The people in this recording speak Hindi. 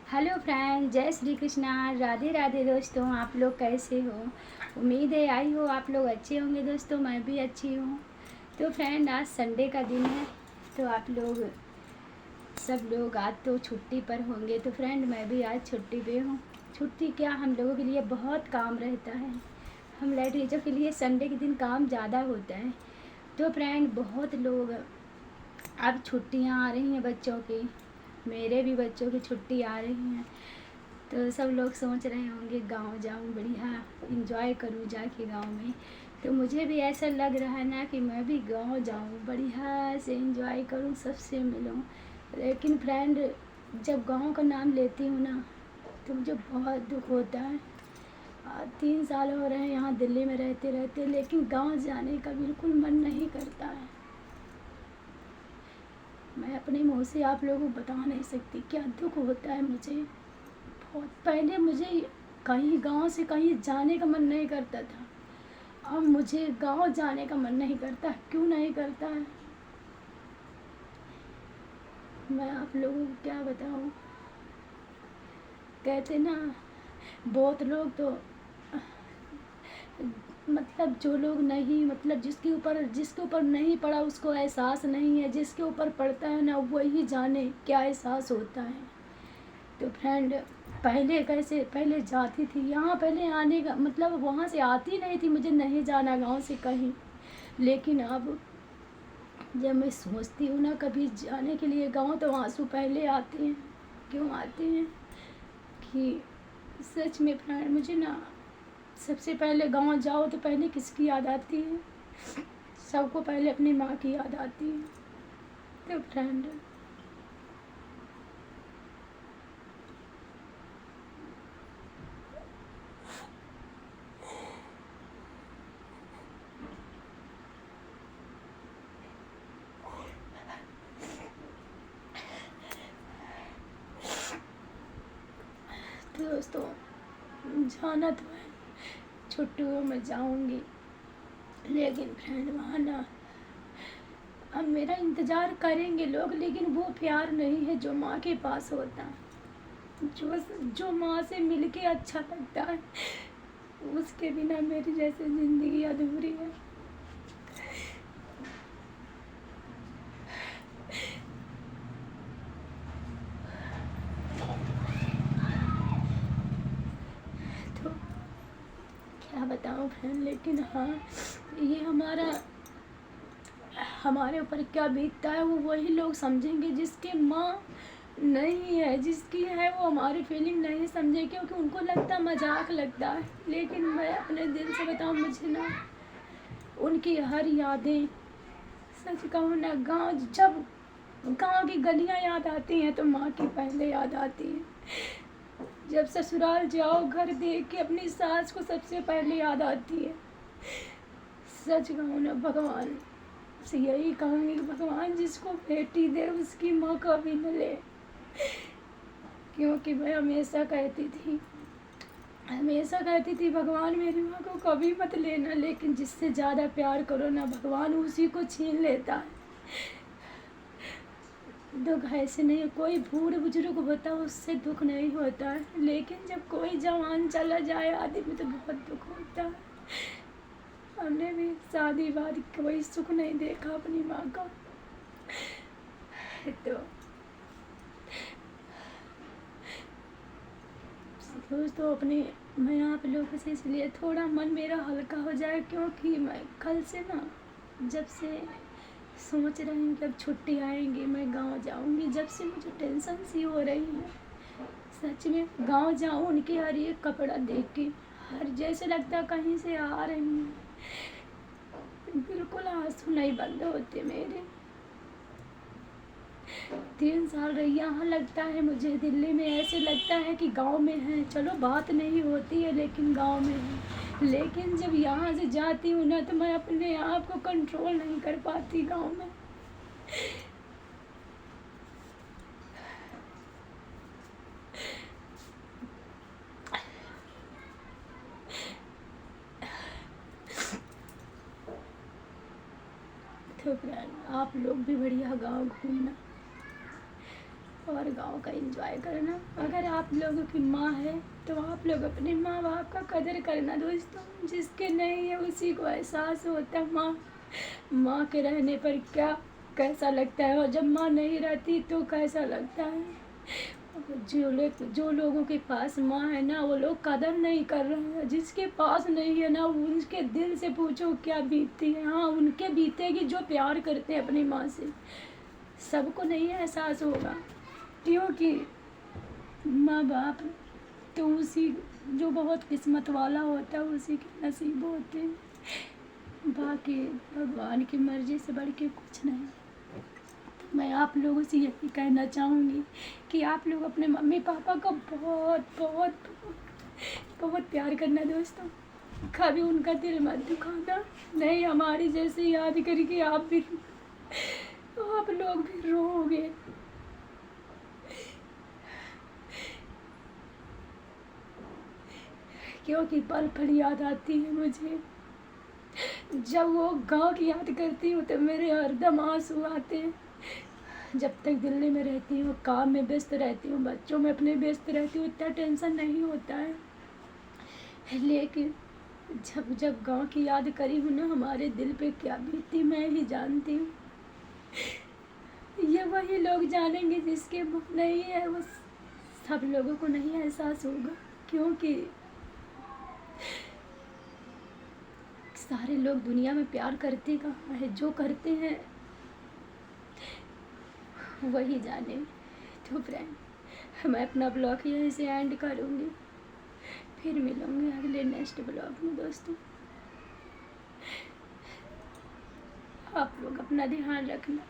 हेलो फ्रेंड, जय श्री कृष्णा। राधे राधे दोस्तों, आप लोग कैसे हो? उम्मीद है आई हो आप लोग अच्छे होंगे। दोस्तों मैं भी अच्छी हूँ। तो फ्रेंड, आज संडे का दिन है, तो आप लोग सब लोग आज तो छुट्टी पर होंगे। तो फ्रेंड, मैं भी आज छुट्टी पे हूँ। छुट्टी क्या, हम लोगों के लिए बहुत काम रहता है। हम लेडीज़ों के लिए संडे के दिन काम ज़्यादा होता है। तो फ्रेंड, बहुत लोग अब छुट्टियाँ आ रही हैं बच्चों की। मेरे भी बच्चों की छुट्टी आ रही हैं, तो सब लोग सोच रहे होंगे गांव जाऊं, बढ़िया इंजॉय करूं जाके गांव में। तो मुझे भी ऐसा लग रहा है ना कि मैं भी गांव जाऊं, बढ़िया से इंजॉय करूं, सबसे मिलूं। लेकिन फ्रेंड, जब गांव का नाम लेती हूँ ना, तो मुझे बहुत दुख होता है। 3 साल हो रहे हैं यहाँ दिल्ली में रहते रहते, लेकिन गांव जाने का बिल्कुल मन नहीं करता है। मैं अपने मुँह से आप लोगों को बता नहीं सकती क्या दुख होता है मुझे। बहुत पहले मुझे कहीं गांव से कहीं जाने का मन नहीं करता था। अब मुझे गांव जाने का मन नहीं करता। क्यों नहीं करता है, मैं आप लोगों को क्या बताऊं। कहते ना, बहुत लोग तो मतलब जो लोग नहीं, मतलब जिसके ऊपर नहीं पड़ा उसको एहसास नहीं है। जिसके ऊपर पड़ता है ना, वही जाने क्या एहसास होता है। तो फ्रेंड, पहले कैसे, पहले जाती थी यहाँ, पहले आने का मतलब वहाँ से आती नहीं थी, मुझे नहीं जाना गांव से कहीं। लेकिन अब जब मैं सोचती हूँ ना कभी जाने के लिए गांव, तो आंसू पहले आते हैं। क्यों आते हैं कि सच में फ्रेंड, मुझे ना सबसे पहले गांव जाओ तो पहले किसकी याद आती है? सबको पहले अपनी माँ की याद आती है। तो फ्रेंड, दोस्तों जाना तो है, छुट्टियों में जाऊंगी। लेकिन फ्रेंड, वहाँ ना अब मेरा इंतज़ार करेंगे लोग, लेकिन वो प्यार नहीं है जो माँ के पास होता है। जो माँ से मिलके अच्छा लगता है, उसके बिना मेरी जैसे ज़िंदगी अधूरी है। तो क्या बताऊँ फ्रेंड, लेकिन हाँ, ये हमारे ऊपर क्या बीतता है वो वही लोग समझेंगे जिसके माँ नहीं है। जिसकी है वो हमारी फीलिंग नहीं समझे, क्योंकि उनको लगता मजाक लगता है। लेकिन मैं अपने दिल से बताऊँ, मुझे ना उनकी हर यादें, सच कहूँ ना, जब गांव की गलियां याद आती हैं तो माँ की पहले याद आती है। जब ससुराल जाओ, घर देख के अपनी सास को सबसे पहले याद आती है। सच कहूँ ना, भगवान से यही कहूँगी कि भगवान जिसको बेटी दे उसकी माँ कभी न ले। क्योंकि मैं हमेशा कहती थी भगवान मेरी माँ को कभी मत लेना, लेकिन जिससे ज़्यादा प्यार करो ना, भगवान उसी को छीन लेता है। दुख ऐसे नहीं, कोई बूढ़ बुजुर्ग होता है उससे दुख नहीं होता है, लेकिन जब कोई जवान चला जाए आदमी तो बहुत दुख होता है। हमने भी शादी बाद कोई सुख नहीं देखा अपनी माँ का। तो दोस्तों, मैं आप लोगों से इसलिए थोड़ा मन मेरा हल्का हो जाए, क्योंकि मैं कल से ना, जब से सोच रही हूँ कि अब छुट्टी आएंगी मैं गांव जाऊंगी, जब से मुझे टेंशन सी हो रही है। सच में गांव जाऊं, उनके हर एक कपड़ा देख के हर जैसे लगता कहीं से आ रही हूँ। बिल्कुल आंसू नहीं बंद होते मेरे। 3 साल रही यहाँ, लगता है मुझे दिल्ली में ऐसे लगता है कि गांव में है। चलो बात नहीं होती है, लेकिन गांव में है। लेकिन जब यहाँ से जाती हूँ ना, तो मैं अपने आप को कंट्रोल नहीं कर पाती गांव में। तो फ्रेंड, आप लोग भी बढ़िया गांव घूमना, और गाँव का एंजॉय करना। अगर आप लोगों की माँ है तो आप लोग अपने माँ बाप का कदर करना दोस्तों। जिसके नहीं है उसी को एहसास होता है माँ के रहने पर क्या कैसा लगता है, और जब माँ नहीं रहती तो कैसा लगता है। जो लोगों के पास माँ है ना, वो लोग कदर नहीं कर रहे हैं। जिसके पास नहीं है ना, उनके दिल से पूछो क्या बीतती है। हाँ, उनके बीतेगी जो प्यार करते हैं अपनी माँ से। सबको नहीं एहसास होगा, क्योंकि माँ बाप तो उसी जो बहुत किस्मत वाला होता है उसी के नसीब होते हैं। बाकी भगवान की मर्जी से बढ़ के कुछ नहीं। मैं आप लोगों से यही कहना चाहूँगी कि आप लोग अपने मम्मी पापा का बहुत बहुत बहुत प्यार करना दोस्तों। कभी उनका दिल मत दुखाना। नहीं, हमारी जैसे याद करके आप लोग भी रोओगे। क्योंकि पल पल याद आती है मुझे। जब वो गांव की याद करती हूँ तो मेरे हरदम आंसू आते हैं। जब तक दिल्ली में रहती हूँ, काम में व्यस्त रहती हूँ, बच्चों में अपने व्यस्त रहती हूँ, इतना टेंशन नहीं होता है। लेकिन जब जब गांव की याद करी हूँ ना, हमारे दिल पे क्या बीती मैं ही जानती हूँ। ये वही लोग जानेंगे जिसके नहीं है, वो सब लोगों को नहीं एहसास होगा। क्योंकि सारे लोग दुनिया में प्यार करते कहाँ है, जो करते हैं वही जाने। तो फ्रेंड, मैं अपना ब्लॉग यहीं से एंड करूँगी। फिर मिलूँगी अगले नेक्स्ट ब्लॉग में दोस्तों। आप लोग अपना ध्यान रखना।